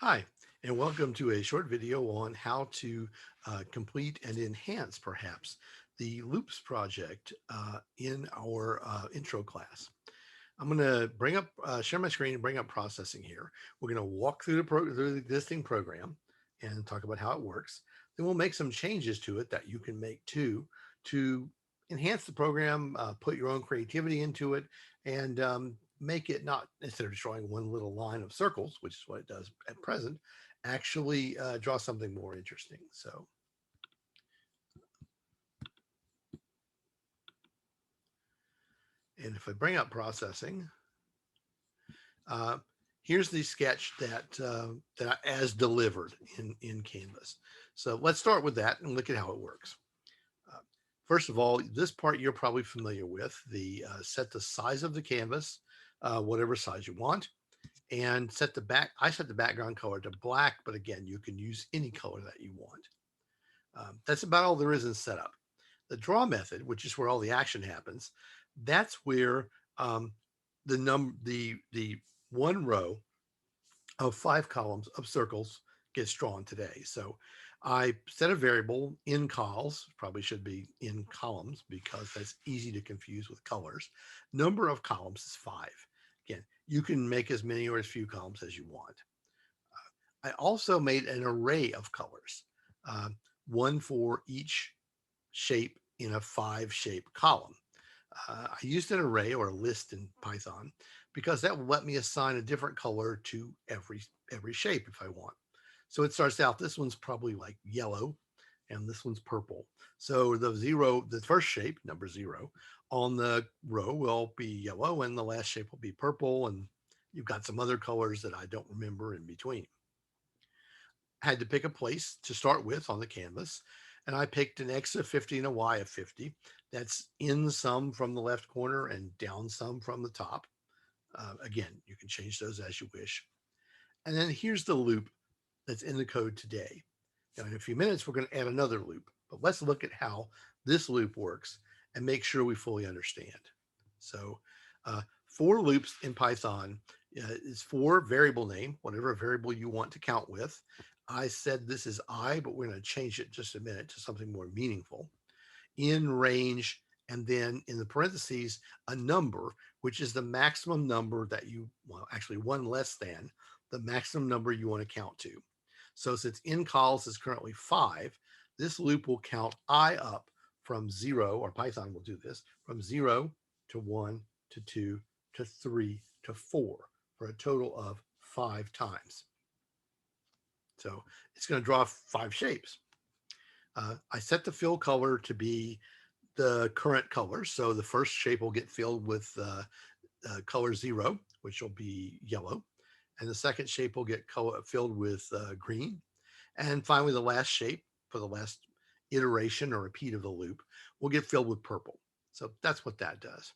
Hi, and welcome to a short video on how to complete and enhance perhaps the loops project in our intro class. I'm going to share my screen and bring up processing here. We're going to walk through through the existing program and talk about how it works. Then we'll make some changes to it that you can make too to enhance the program, put your own creativity into it, and make it not, instead of drawing one little line of circles, which is what it does at present, actually draw something more interesting. So, and if I bring up processing, Uh, here's the sketch as delivered in Canvas. So let's start with that and look at how it works. Uh, First of all, this part you're probably familiar with. The Set the size of the canvas, whatever size you want, and set the back. I set the background color to black, but again, you can use any color that you want. That's about all there is in setup. The draw method, which is where all the action happens, that's where the one row of 5 columns of circles gets drawn today. So I set a variable in cols, probably should be in columns because that's easy to confuse with colors. Number of columns is 5. Again, you can make as many or as few columns as you want. I also made an array of colors, uh, one for each shape in a 5 shape column. I used an array or a list in Python because that will let me assign a different color to every shape if I want. So it starts out, this one's probably like yellow and this one's purple. So the first shape, number 0, on the row will be yellow and the last shape will be purple. And you've got some other colors that I don't remember in between. I had to pick a place to start with on the canvas, and I picked an X of 50 and a Y of 50. That's in some from the left corner and down some from the top. Again, you can change those as you wish. And then here's the loop that's in the code today. Now, in a few minutes, we're going to add another loop, but let's look at how this loop works and make sure we fully understand. So, for loops in Python is for variable name, whatever variable you want to count with. I said this is I, but we're going to change it just a minute to something more meaningful. In range, and then in the parentheses, a number, which is the maximum number that actually one less than the maximum number you want to count to. So since in cols is currently 5, this loop will count I up from 0, or Python will do this, from 0 to 1 to 2 to 3 to 4 for a total of 5 times. So it's going to draw 5 shapes. I set the fill color to be the current color. So the first shape will get filled with color 0, which will be yellow. And the second shape will get filled with green. And finally, the last shape for the last iteration or repeat of the loop will get filled with purple. So that's what that does.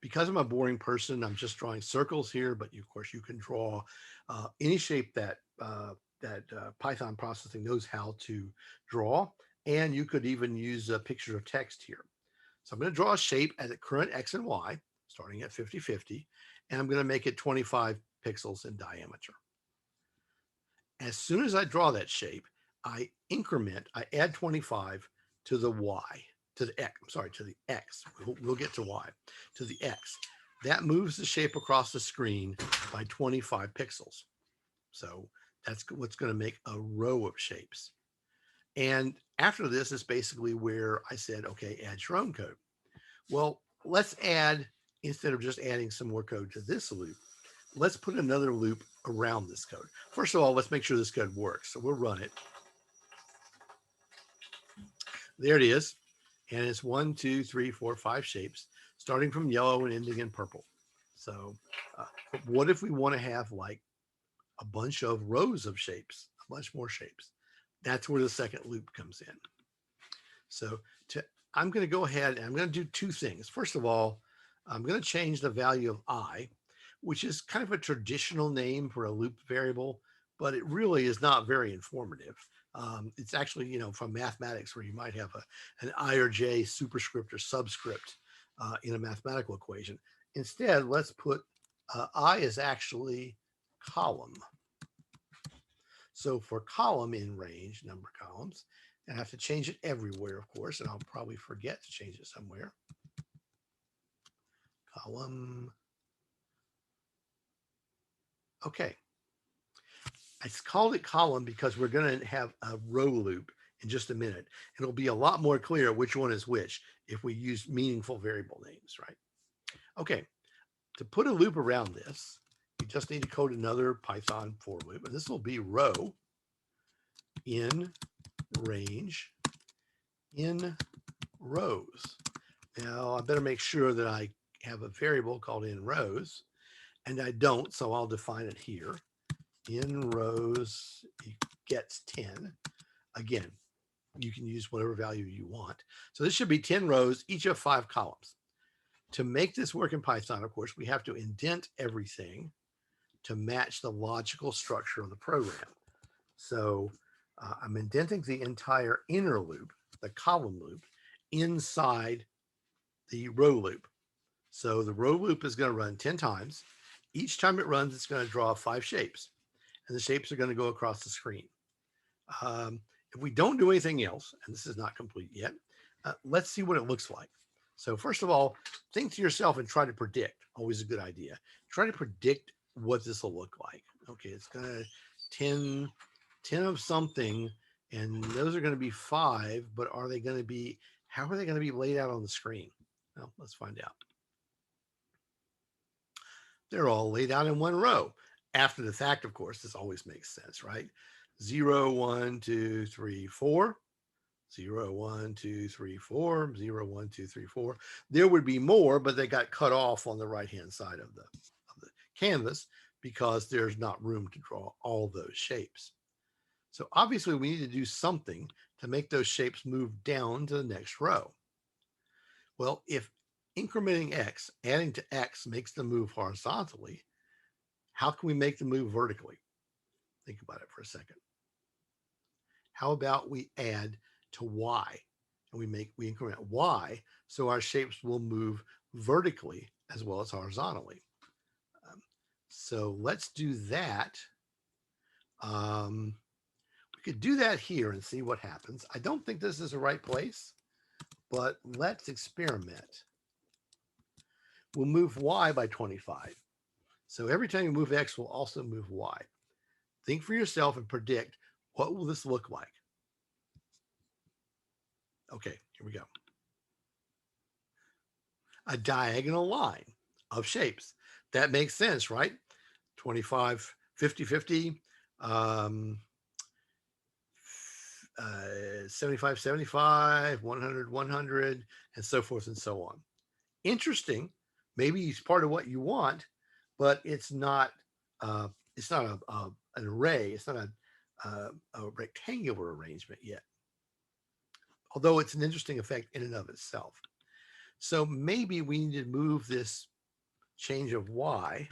Because I'm a boring person, I'm just drawing circles here, but of course you can draw any shape that Python processing knows how to draw. And you could even use a picture of text here. So I'm going to draw a shape at the current X and Y, starting at 50-50, and I'm going to make it 25 pixels in diameter. As soon as I draw that shape, I add 25 to the Y, to the X, I'm sorry, to the X. We'll get to Y, to the X. That moves the shape across the screen by 25 pixels. So that's what's going to make a row of shapes. And after this is basically where I said, okay, add your own code. Well, let's add, instead of just adding some more code to this loop, let's put another loop around this code. First of all, let's make sure this code works. So we'll run it. There it is. And it's 1, 2, 3, 4, 5 shapes, starting from yellow and ending in purple. So but what if we want to have like a bunch of rows of shapes, a bunch more shapes? That's where the second loop comes in. So I'm going to go ahead and I'm going to do 2 things. First of all, I'm going to change the value of I, which is kind of a traditional name for a loop variable, but it really is not very informative. It's actually, from mathematics where you might have an I or J superscript or subscript in a mathematical equation. Instead, let's put I is actually column. So for column in range, number of columns, I have to change it everywhere, of course, and I'll probably forget to change it somewhere. Column. Okay. I called it column because we're going to have a row loop in just a minute. It'll be a lot more clear which one is which if we use meaningful variable names, right? Okay. To put a loop around this, you just need to code another Python for loop, and this will be row in range in rows. Now I better make sure that I have a variable called in rows, and I don't, so I'll define it here. In rows gets 10. Again, you can use whatever value you want. So this should be 10 rows, each of 5 columns. To make this work in Python, of course, we have to indent everything to match the logical structure of the program. So I'm indenting the entire inner loop, the column loop, inside the row loop. So the row loop is going to run 10 times. Each time it runs, it's going to draw 5 shapes, and the shapes are going to go across the screen. If we don't do anything else, and this is not complete yet, let's see what it looks like. So first of all, think to yourself and try to predict. Always a good idea. Try to predict what this will look like. Okay, it's going to 10 of something, and those are going to be 5, but are they going to be, how are they going to be laid out on the screen? Well, let's find out. They're all laid out in one row. After the fact, of course, this always makes sense, right? 0, 1, 2, 3, 4. 0, 1, 2, 3, 4, 0, 1, 2, 3, 4. There would be more, but they got cut off on the right-hand side of the canvas because there's not room to draw all those shapes. So obviously we need to do something to make those shapes move down to the next row. Well, if incrementing x, adding to x makes them move horizontally, how can we make them move vertically? Think about it for a second. How about we add to y, and we increment y so our shapes will move vertically as well as horizontally. So let's do that. We could do that here and see what happens. I don't think this is the right place, but let's experiment. We'll move y by 25. So every time you move x, we'll also move y. Think for yourself and predict, what will this look like? Okay, here we go. A diagonal line of shapes. That makes sense, right? 25, 50, 50, 75, 75, 100, 100, and so forth and so on. Interesting. Maybe it's part of what you want, but it's not an array. It's not a rectangular arrangement yet, although it's an interesting effect in and of itself. So maybe we need to move this change of y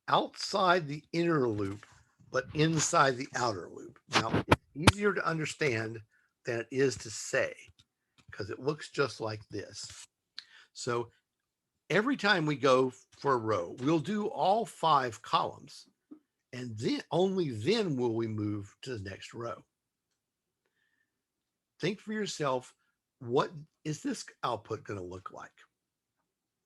outside the inner loop, but inside the outer loop. Now, it's easier to understand than it is to say because it looks just like this. So every time we go for a row, we'll do all 5 columns, and then only then will we move to the next row. Think for yourself, what is this output going to look like?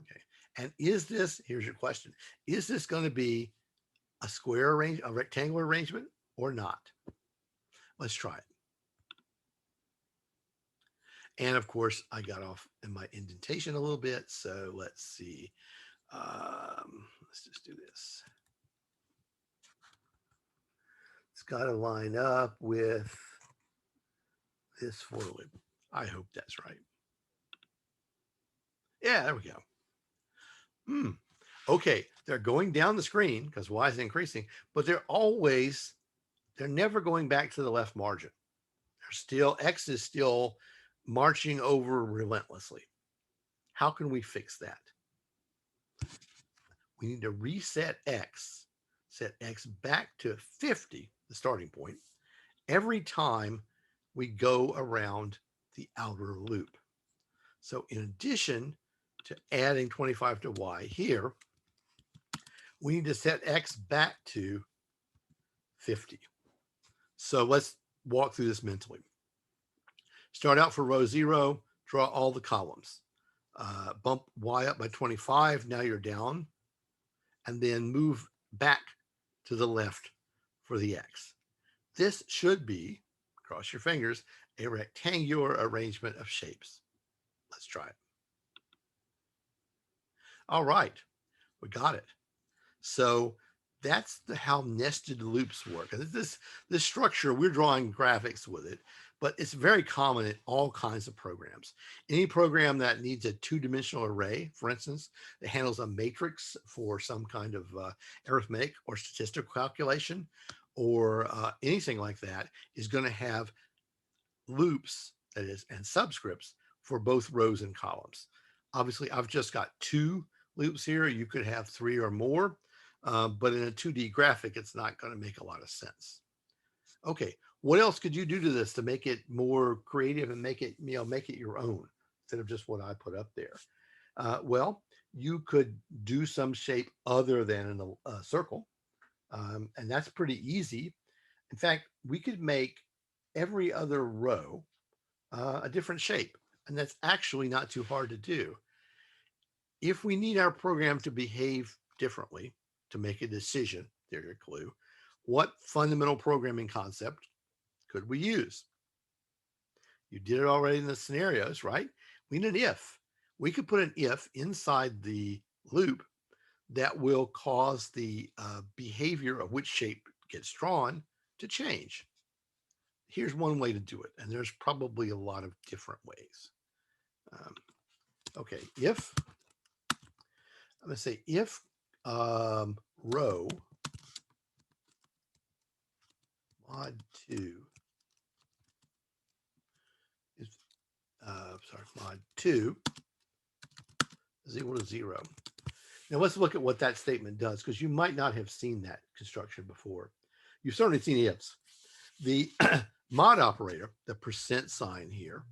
Okay. And is this, here's your question, is this going to be a square arrangement, a rectangular arrangement, or not? Let's try it. And of course, I got off in my indentation a little bit. So let's see. Let's just do this. It's got to line up with this for loop. I hope that's right. Yeah, there we go. Okay, they're going down the screen because y is increasing, but they're never going back to the left margin. They're still, x is still marching over relentlessly. How can we fix that? We need to reset x, set x back to 50, the starting point, every time we go around the outer loop. So in addition to adding 25 to y here, we need to set x back to 50. So let's walk through this mentally. Start out for row 0, draw all the columns. Bump Y up by 25, now you're down, and then move back to the left for the X. This should be, cross your fingers, a rectangular arrangement of shapes. Let's try it. All right, we got it. So that's how nested loops work. And this structure, we're drawing graphics with it, but it's very common in all kinds of programs. Any program that needs a two-dimensional array, for instance, that handles a matrix for some kind of arithmetic or statistical calculation, or anything like that, is going to have loops, that is, and subscripts for both rows and columns. Obviously, I've just got 2 loops here. You could have 3 or more, but in a 2D graphic, it's not going to make a lot of sense. Okay, what else could you do to this to make it more creative and make it, make it your own instead of just what I put up there? Well, you could do some shape other than a circle, and that's pretty easy. In fact, we could make every other row a different shape, and that's actually not too hard to do. If we need our program to behave differently to make a decision, there's your clue, what fundamental programming concept could we use? You did it already in the scenarios, right? We need an if. We could put an if inside the loop that will cause the behavior of which shape gets drawn to change. Here's one way to do it, and there's probably a lot of different ways. Okay, if, I'm going to say if row mod 2 is, mod 2 is equal to 0. Now let's look at what that statement does, because you might not have seen that construction before. You've certainly seen ifs. The mod operator, the percent sign here,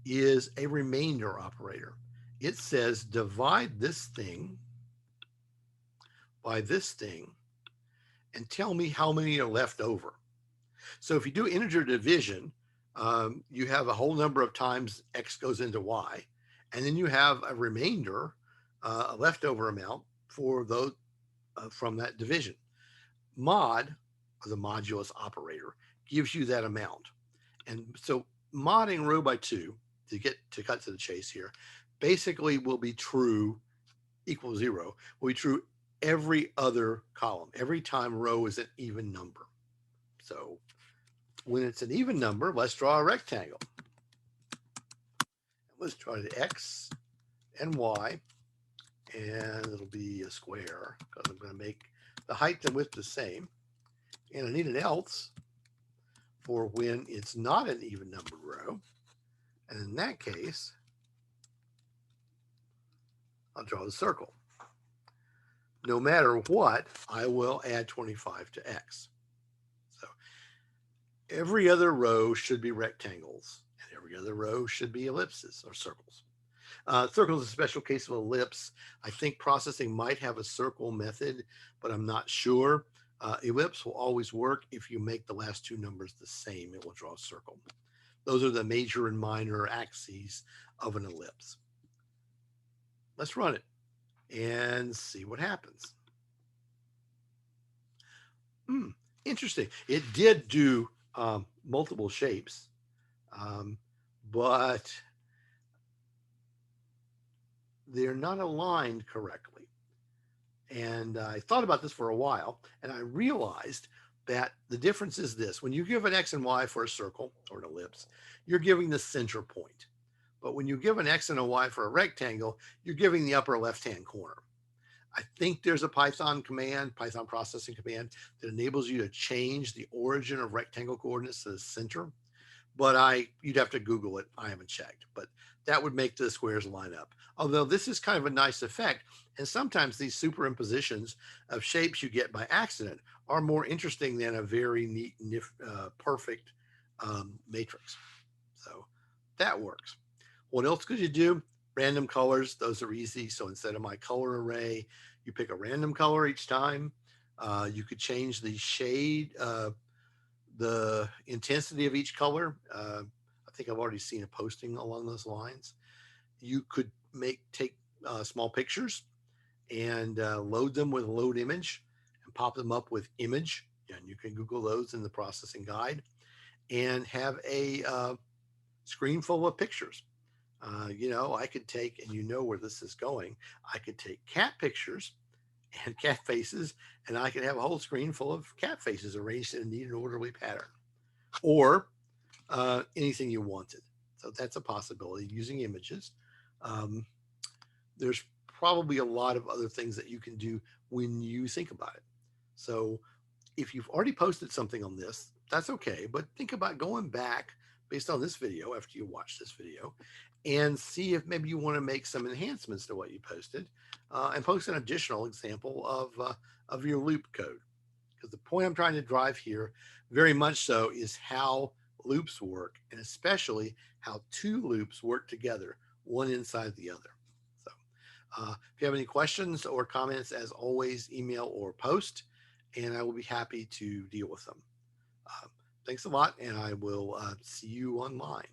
is a remainder operator. It says divide this thing by this thing and tell me how many are left over. So if you do integer division, you have a whole number of times X goes into Y, and then you have a remainder, a leftover amount for those from that division. Mod, or the modulus operator, gives you that amount. And so modding row by 2, to cut to the chase here, basically will be true, equal 0, will be true every other column, every time row is an even number. So when it's an even number, let's draw a rectangle. Let's try the X and Y, and it'll be a square because I'm going to make the height and width the same. And I need an else for when it's not an even numbered row. And in that case, I'll draw the circle. No matter what, I will add 25 to X. So every other row should be rectangles, and every other row should be ellipses or circles. Circle is a special case of ellipse. I think processing might have a circle method, but I'm not sure. Ellipse will always work if you make the last 2 numbers the same. It will draw a circle. Those are the major and minor axes of an ellipse. Let's run it and see what happens. Interesting. It did do multiple shapes, but they're not aligned correctly. And I thought about this for a while, and I realized that the difference is this. When you give an X and Y for a circle or an ellipse, you're giving the center point. But when you give an X and a Y for a rectangle, you're giving the upper left-hand corner. I think there's a Python processing command that enables you to change the origin of rectangle coordinates to the center. But you'd have to Google it. I haven't checked, but that would make the squares line up. Although this is kind of a nice effect. And sometimes these superimpositions of shapes you get by accident are more interesting than a very neat, perfect matrix. So that works. What else could you do? Random colors, those are easy. So instead of my color array, you pick a random color each time. You could change the shade, the intensity of each color. I think I've already seen a posting along those lines. You could take small pictures and load them with a load image and pop them up with image. And you can Google those in the processing guide and have a screen full of pictures. I could take, and you know where this is going, I could take cat pictures and cat faces, and I could have a whole screen full of cat faces arranged in a neat and orderly pattern, or anything you wanted. So that's a possibility using images. Um, there's probably a lot of other things that you can do when you think about it. So if you've already posted something on this, that's okay. But think about going back based on this video after you watch this video and see if maybe you want to make some enhancements to what you posted and post an additional example of your loop code. Because the point I'm trying to drive here very much so is how loops work, and especially how two loops work together, one inside the other. So if you have any questions or comments, as always, email or post, and I will be happy to deal with them. Uh, Thanks a lot, and I will see you online.